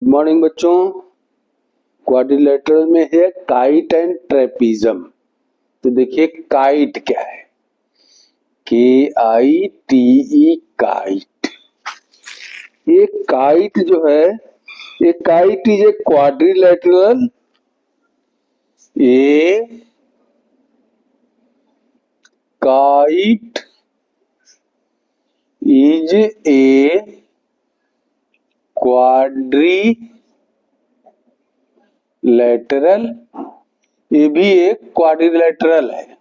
Morning बच्चों। Quadrilateral में है काइट एंड ट्रेपीजम। तो देखिए काइट क्या है, KITE काइट। ये काइट जो है, ये kite is a quadrilateral, A kite is a quadrilateral, ये भी एक क्वाड्रिलेटरल है।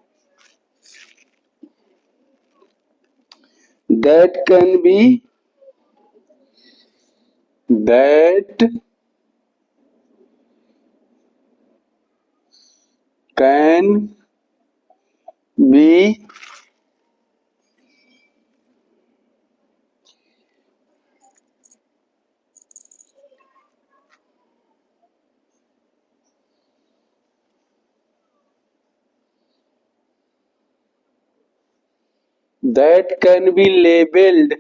that can be labeled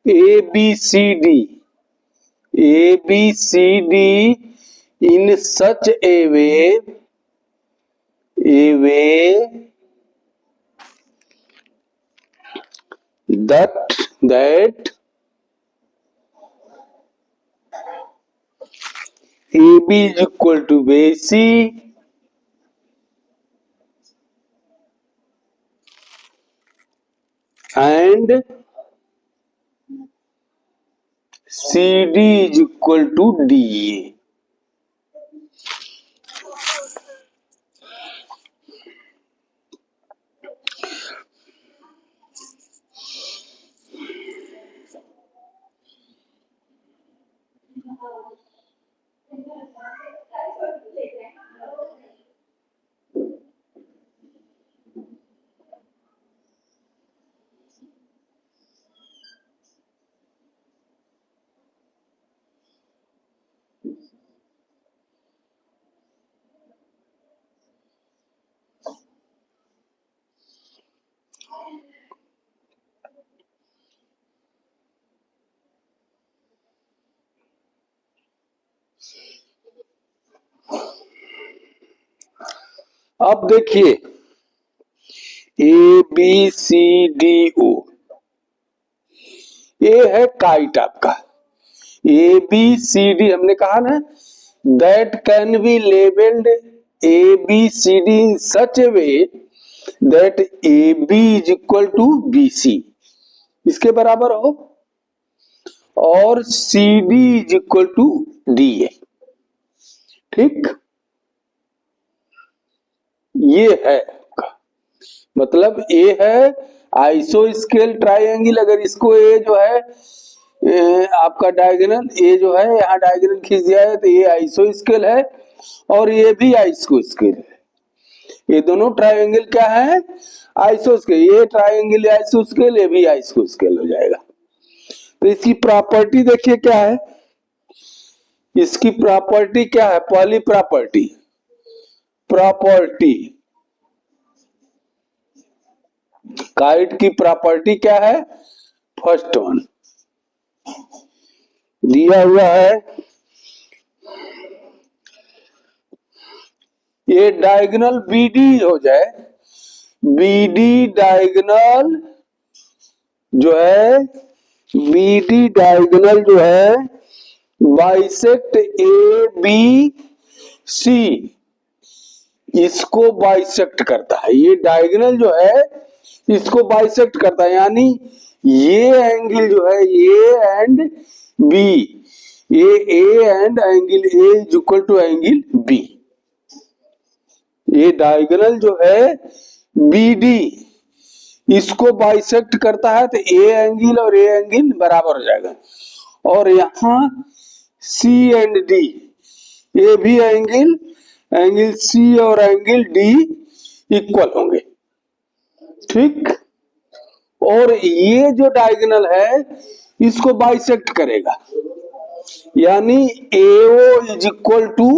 ABCD in such a way that AB is equal to BC and CD is equal to DA। अब देखिए ABCDO, ये है kite आपका। ABCD हमने कहा ना, that can be labelled ABCD in such a way that AB is equal to BC, इसके बराबर हो, और CD is equal to DA। ठीक, ये है मतलब ये है आइसोस्केल ट्राइंगल। अगर इसको ये जो है आपका डायगोनल, ये जो है यहाँ डायगोनल खींच दिया है तो ये आइसोस्केल है और ये भी आइसोस्केल है। ये दोनों ट्राइंगल क्या है, आइसोस्केल। ये ट्राइंगल आइसोस्केल, ये भी आइसोस्केल हो जाएगा। तो इसकी प्रॉपर्टी देखिए क्या है, इसकी प्रॉपर्टी क्या है, पहली प्रॉपर्टी काइट की प्रॉपर्टी क्या है, फर्स्ट वन दिया हुआ है, ये डायगोनल BD हो जाए, BD डायगोनल जो है, BD डायगोनल जो है बाइसेक्ट ABC, इसको बाइसेक्ट करता है। ये डायगोनल जो है इसको बाइसेक्ट करता है, यानी ये एंगल जो है A एंड B, ये A and angle A is equal to angle B। ये डायगोनल जो है BD इसको बाइसेक्ट करता है, तो A एंगल और A एंगल बराबर हो जाएगा। और यहां C एंड D, ये भी एंगल C और एंगल D इक्वल होंगे। ठीक, और ये जो डायगोनल है इसको बाइसेक्ट करेगा, यानी AO is equal to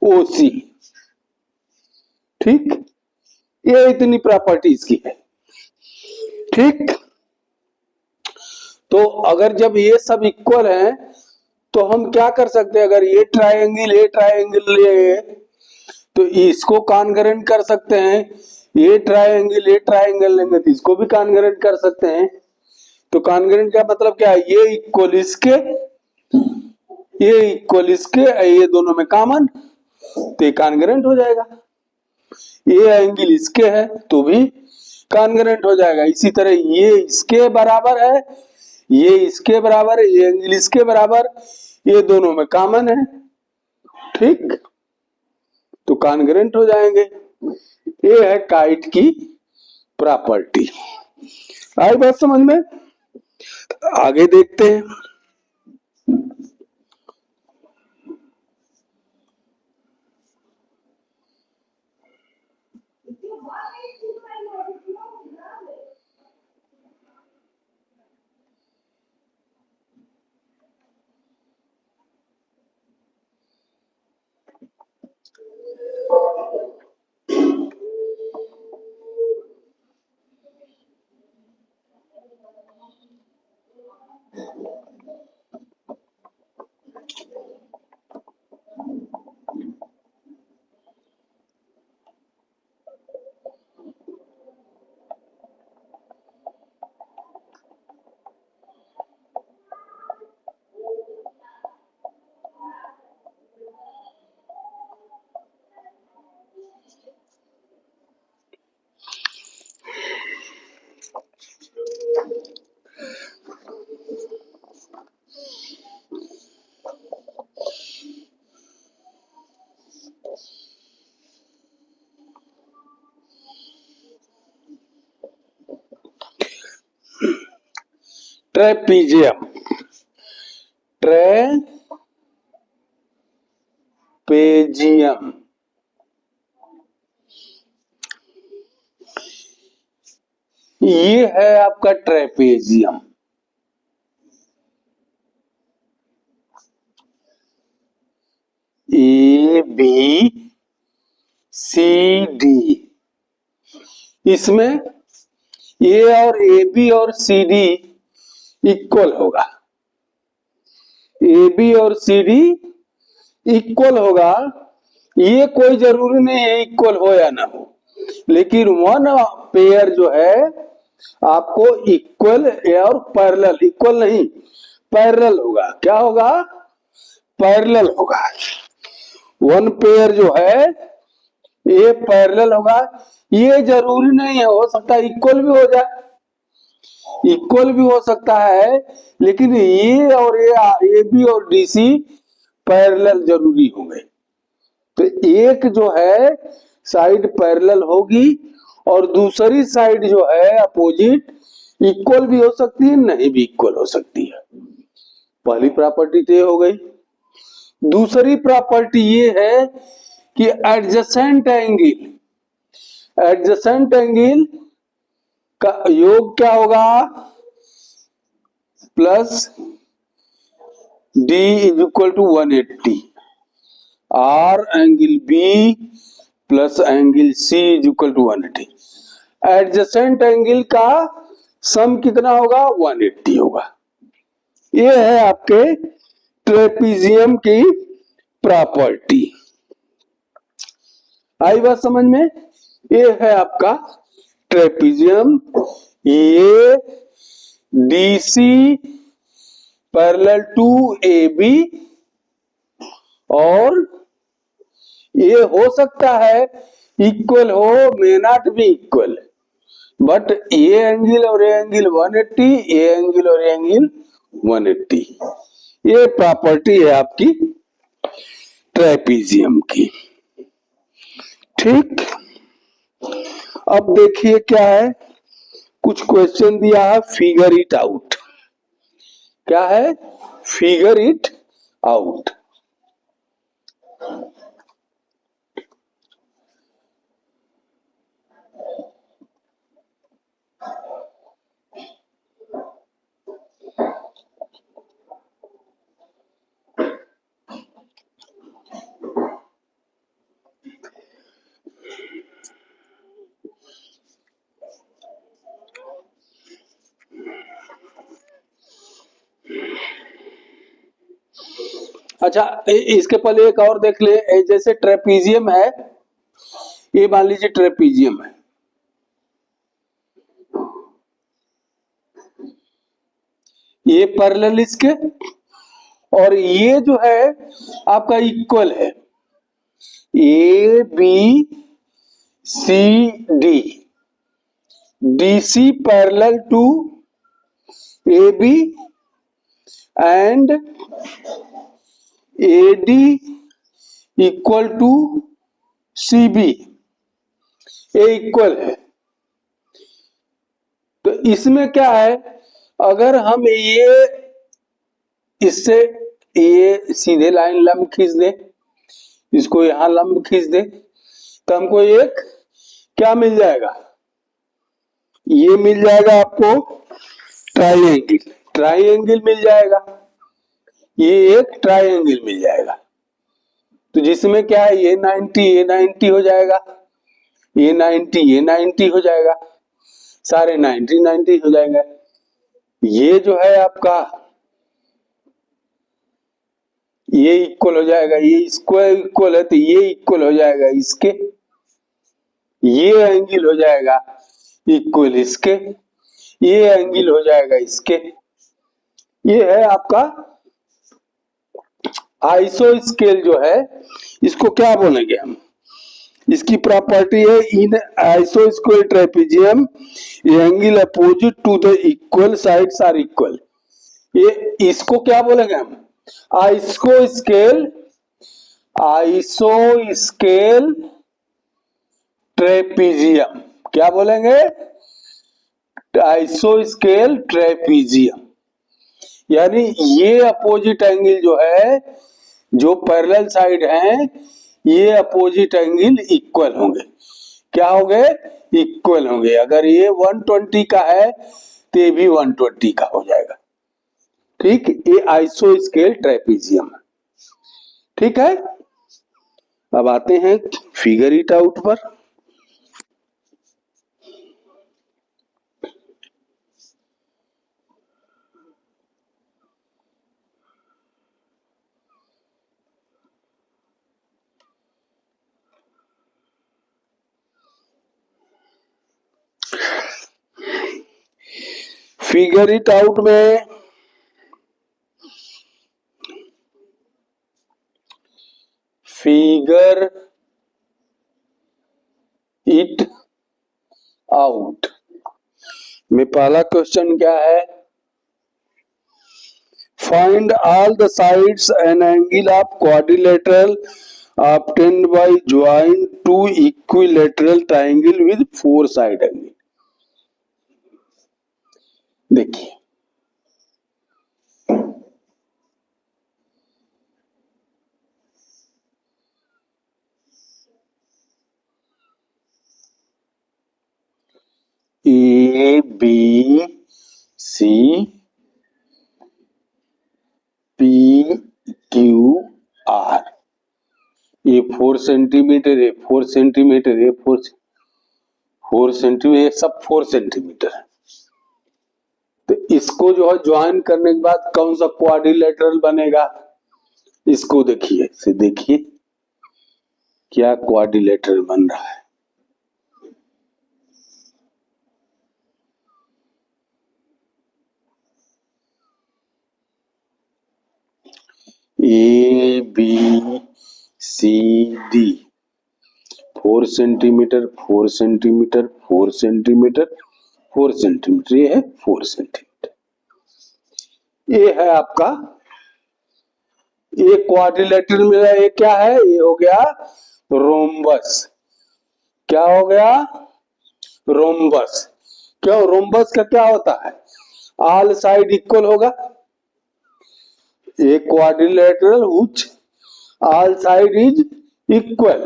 OC। ठीक, ये इतनी प्रॉपर्टी इसकी है। ठीक, तो अगर जब ये सब इक्वल हैं तो हम क्या कर सकते हैं, अगर ये ट्रायंगल ले तो इसको कॉन्ग्रुएंट कर सकते हैं, ये ट्रायंगल लेंगे तो इसको भी कॉन्ग्रुएंट कर सकते हैं। तो कॉन्ग्रुएंट का मतलब क्या है, ये इक्वल इसके, ये दोनों में कॉमन, तो ये कॉन्ग्रुएंट हो जाएगा। ये एंगल इसके है तो भी कॉन्ग्रुएंट हो जाएगा। इसी तरह ये इसके बराबर है, ये इसके बराबर है, ये एंगल इसके बराबर, ये दोनों में कॉमन है। ठीक, तो कॉन्ग्रुएंट हो जाएंगे। ये है काइट की प्रॉपर्टी। आई बात समझ में? आगे देखते हैं। ट्रेपीजियम, ट्रेपेजियम, ये है आपका trapezium. A B C D, इसमें ए और ए बी और सी डी इक्वल होगा, ए बी और सी डी इक्वल होगा। ये कोई जरूरी नहीं है इक्वल हो या ना हो, लेकिन वन पेयर जो है आपको इक्वल और पैरेलल, इक्वल नहीं पैरेलल होगा। क्या होगा? पैरेलल होगा। वन पेयर जो है ये पैरेलल होगा। ये जरूरी नहीं है, हो सकता है इक्वल भी हो जाए, इक्वल भी हो सकता है, लेकिन ये और ये बी और डीसी पैरेलल जरूरी होंगे। तो एक जो है साइड पैरेलल होगी और दूसरी साइड जो है अपोजिट इक्वल भी हो सकती है, नहीं भी इक्वल हो सकती है। पहली प्रॉपर्टी तो ये हो गई। दूसरी प्रॉपर्टी ये है कि एडजेसेंट एंगल का योग क्या होगा? Plus D is equal to 180, और angle B plus angle C is equal to 180। Adjacent angle का सम कितना होगा? 180 होगा। ये है आपके ट्रेपीजियम की प्रॉपर्टी। आई बात समझ में? ये है आपका ट्रेपीजियम। ये DC parallel to A B, और ये हो सकता है इक्वल हो, may not be equal, but ये एंगल और ये एंगल 180, ये एंगल और ये एंगल 180। ये प्रॉपर्टी है आपकी ट्रेपीजियम की। ठीक, अब देखिए क्या है, कुछ क्वेश्चन दिया है, फिगर इट आउट। क्या है? Figure it out. अच्छा, इसके पहले एक और देख ले, जैसे ट्रेपीजियम है, ये मान लीजिए ट्रेपीजियम है, ये पैरेलल इसके, और ये जो है आपका इक्वल है, A B C D, D C parallel to A B and A D equal to C B, A equal है। तो इसमें क्या है, अगर हम ये इससे ये सीधे लाइन लंब खींच दे, इसको यहां लंब खींच दे, तो हमको एक क्या मिल जाएगा, ये मिल जाएगा आपको ट्राइएंगल, ट्राइएंगल मिल जाएगा, ये एक ट्राइएंगल मिल जाएगा। तो जिसमें क्या है, ये 90 हो जाएगा, ये 90 हो जाएगा, सारे 90 हो जाएंगे। ये जो है आपका ये इक्वल हो जाएगा, ये इसको इक्वल है तो ये इक्वल हो जाएगा इसके, ये एंगल हो जाएगा इक्वल इसके, ये एंगल हो जाएगा इसके। ये है आपका आइसो स्केल जो है, इसको क्या बोलेंगे हम, इसकी प्रॉपर्टी है इन iso scale trapezium angle opposite to the equal sides are equal. ये इसको क्या बोलेंगे हम, iso scale, iso scale trapezium, क्या बोलेंगे, आइसो स्केल ट्रेपेजियम। यानी ये अपोजिट एंगल जो है, जो पैरेलल साइड हैं, ये अपोजिट एंगल इक्वल होंगे, क्या होंगे, इक्वल होंगे। अगर ये 120 का है तो ये भी 120 का हो जाएगा, ठीक। ये आइसो स्केल ट्रेपेजियम, ठीक है। अब आते हैं फिगर इट आउट पर। फिगर इट आउट में फिगर इट आउट में पहला क्वेश्चन क्या है, find all the sides and angle of quadrilateral obtained by join two equilateral triangle with four side angle। देखिए A B C P Q R, ये 4 centimetre है, 4 centimetre, ये 4 centimetre, ये सब 4 सेंटीमीटर है। तो इसको जो है ज्वाइन करने के बाद कौन सा क्वाड्रिलेटरल बनेगा, इसको देखिए, इसे देखिए क्या क्वाड्रिलेटरल बन रहा है। A B C D 4 centimetre 4 centimetre 4 centimetre 4 centimetre, ये है 4 सेंटीमीटर। ये है आपका, ये क्वाड्रिलेटरल मिला, ये क्या है, ये हो गया रोम्बस। क्या हो गया, रोम्बस। क्यों, रोम्बस का क्या होता है, ऑल साइड इक्वल होगा, a quadrilateral which all side is equal।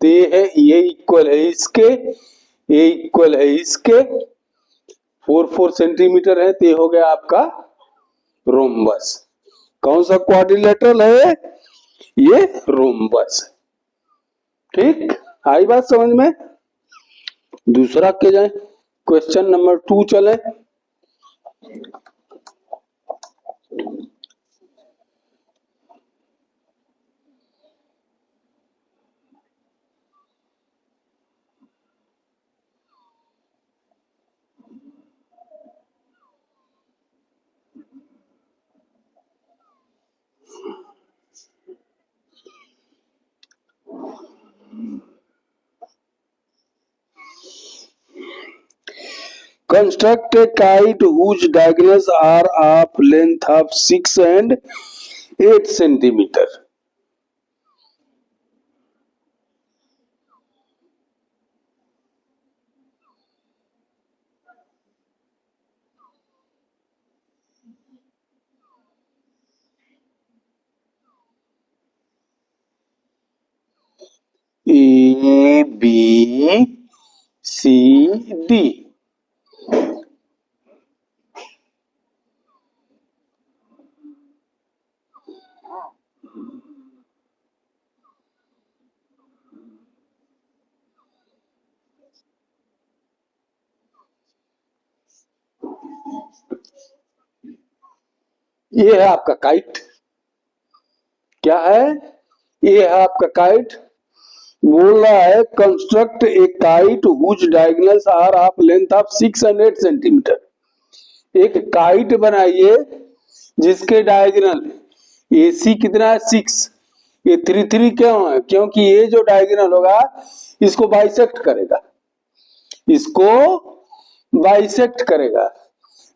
तो ये है, ये इक्वल है इसके, ये इक्वल है इसके, 4 सेंटीमीटर है, तो ये हो गया आपका रोम्बस। कौन सा क्वाड्रिलेटरल है, ये रोम्बस, ठीक। आई बात समझ में। दूसरा के जाए, क्वेश्चन नंबर 2 चले। Construct a kite whose diagonals are of length of 6 and 8 centimetre. A B C D. ये है आपका काइट। क्या है? ये है आपका काइट। बोल रहा है construct a kite whose diagonals are of length of 6 and 8 centimetre. एक काइट बनाइए जिसके डायगोनल एसी कितना है? 6। ये 3 क्यों है? क्योंकि ये जो डायगोनल होगा इसको बाइसेक्ट करेगा, इसको बाइसेक्ट करेगा।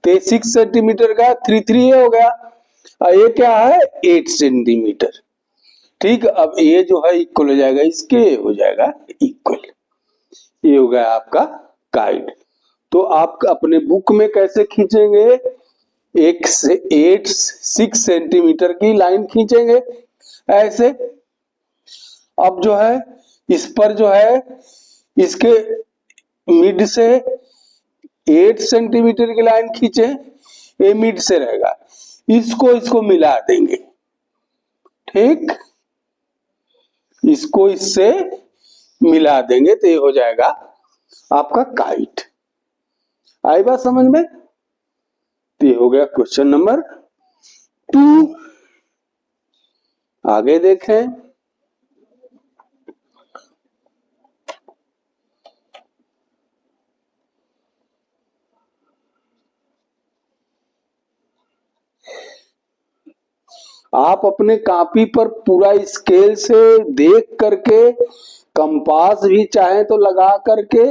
तो ये 6 सेंटीमीटर का 3 हो गया, और ये क्या है? 8 सेंटीमीटर। ठीक, अब ये जो है इक्वल हो जाएगा इसके, हो जाएगा इक्वल। ये हो गया आपका काइट। तो आप अपने बुक में कैसे खींचेंगे? एक से 6 सेंटीमीटर की लाइन खींचेंगे ऐसे। अब जो है इस पर जो है इसके मिड से 8 सेंटीमीटर की लाइन खींचे, ये मिड से रहेगा, इसको मिला देंगे। ठीक, इसको इससे मिला देंगे तो ये हो जाएगा आपका काइट। आई बात समझ में? तो ये हो गया क्वेश्चन नंबर 2। आगे देखें। आप अपने कॉपी पर पूरा स्केल से देख करके, कंपास भी चाहे तो लगा करके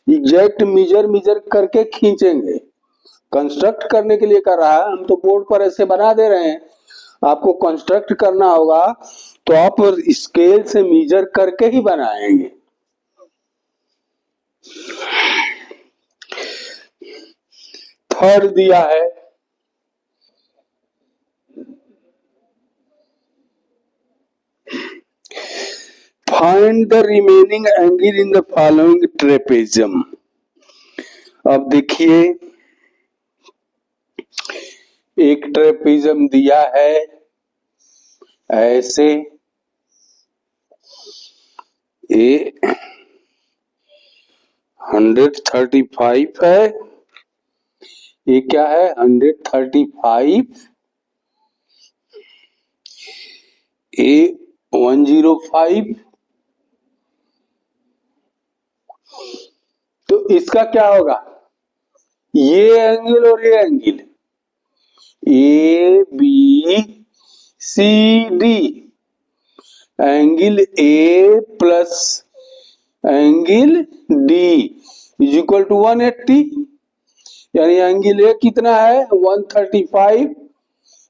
एग्जैक्ट मीजर करके खींचेंगे। कंस्ट्रक्ट करने के लिए कर रहा है, हम तो बोर्ड पर ऐसे बना दे रहे हैं। आपको कंस्ट्रक्ट करना होगा तो आप स्केल से मीजर करके ही बनाएंगे। थर्ड दिया है, find the remaining angle in the following trapezium. अब देखिए, एक ट्रेपेजियम दिया है ऐसे, ये 135 है, ये क्या है? 135, ये 105। तो इसका क्या होगा? ये एंगल और ये angle A B C D, angle A plus angle D is equal to 180। यानी एंगल ए कितना है? 135,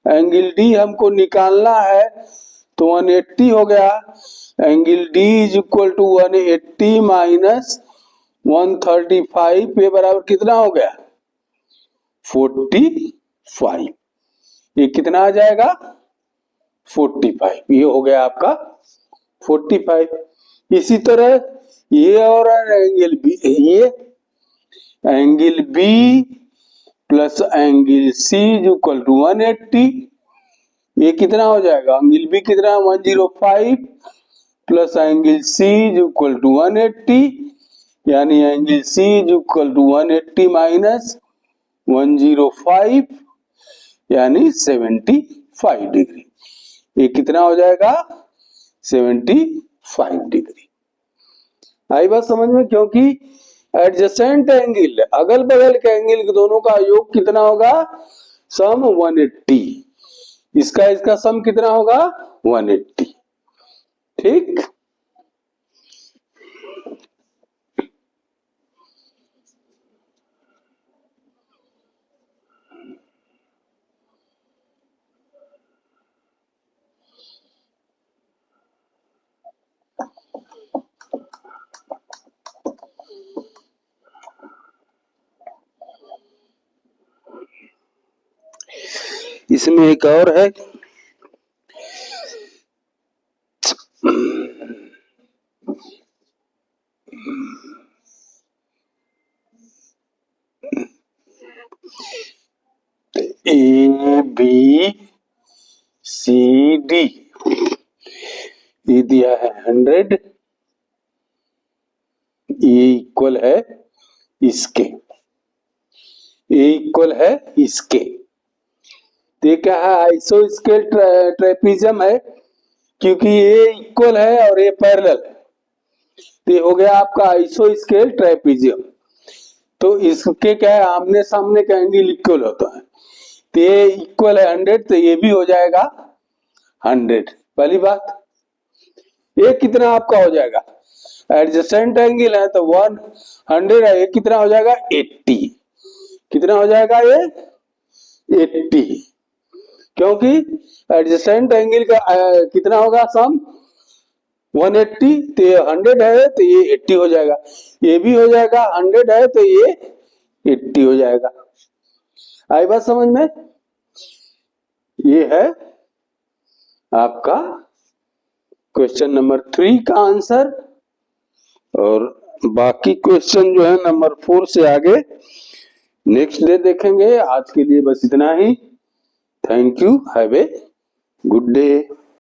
एंगल डी हमको निकालना है तो 180 हो गया। Angle D is equal to 180 minus 135, ये बराबर कितना हो गया? 45। ये कितना आ जाएगा? 45। ये हो गया आपका 45। इसी तरह ये और एंगल बी, ये angle B plus angle C equal to 180। ये कितना हो जाएगा? एंगल बी कितना? 105 plus angle C equal to 180, यानी angle C equal to 180 minus 105, यानी 75 डिग्री। ये कितना हो जाएगा? 75 डिग्री। आई बात समझ में? क्योंकि एडजेसेंट एंगल, अगल बगल के एंगल के दोनों का योग कितना होगा? सम 180। इसका सम कितना होगा? 180। ठीक, इसमें एक और है, ए बी सी डी, ये दिया है 100, ये इक्वल है इसके, ये इक्वल है इसके। तो क्या है, आइसो स्केल ट्रेपीजियम है, क्योंकि ये इक्वल है और ये पैरेलल है, तो ये हो गया आपका आइसो स्केल ट्रेपीजियम। तो इसके क्या है, आमने सामने का एंगल इक्वल होता है, तो ये इक्वल है 100, तो ये भी हो जाएगा 100। पहली बात, ये कितना आपका हो जाएगा, एडजेसेंट एंगल है तो 100 है, ये कितना हो जाएगा 80, कितना हो जाएगा ये 80, क्योंकि एडजेसेंट एंगल का कितना होगा सम 180, तो ये 100 है तो ये 80 हो जाएगा, ये भी हो जाएगा 100 है तो ये 80 हो जाएगा। आई बात समझ में? ये है आपका क्वेश्चन नंबर 3 का आंसर, और बाकी क्वेश्चन जो है नंबर 4 से आगे नेक्स्ट डे देखेंगे। आज के लिए बस इतना ही। Thank you, have a good day.